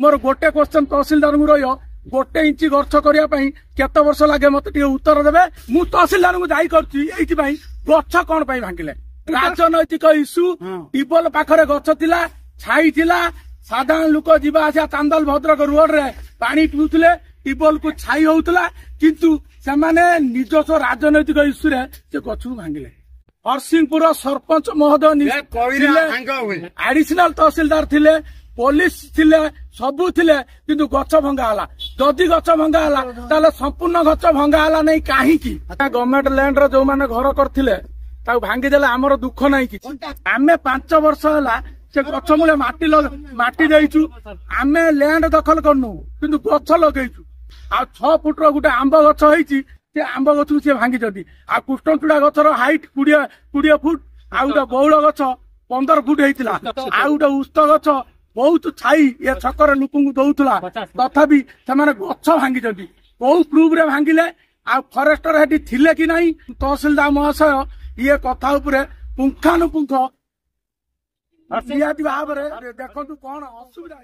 मोर गोटे क्वेश्चन तहसीलदार को रही गोटे इंच गछ करने केते वर्ष लगे मत उत्तर देवे मु तहसीलदार को दायी कर गछ कौन भांगिले राजनैतिक इश्यू टिबल पाखरे गछ थिला छाई थिला साधारण लोक जीवा आसा चांदल भद्रक रोड रे पानी पिउथिले टिबल को छाई होउतला किंतु सेमाने निजस्व राजनैतिक इश्यू रे से गछ भांगिले हरसिंहपुर सरपंच महोदय एडिशनल तहसीलदार थिले पुलिस थिले सबू थिले किंतु गछ भंगा हला जदि गछ भंगा हला ताले संपूर्ण गछ भंगा हला नै काहे की गवर्नमेंट लैंड रो जो माने घर करथिले ता भांगी देले हमर दुख नै कि आमे 5 वर्ष हला से गछ मूले माटी देइछु आमे लैंड दखल करनु किंतु गछ लगेइछु आ 6 फुट रो गुटे आंब गछ होईची से आंब गछ से भांगी जदी आ कृष्णचूड़ा गछर हाइट 20 फुट आ गुटे बौल गछ 15 फुट हेतिला आ गुटे उस्त गछ बहुत छाई ये छकर लोक दौला तथापि से गछ भांगी बहुत प्रूफ रे भांगिले आ फरेस्टर हेटी थिले कि नहीं तहसीलदार महाशय ये कथा उपरे पुंखानुपुंख निहाती भाव देखु कौन असुविधा।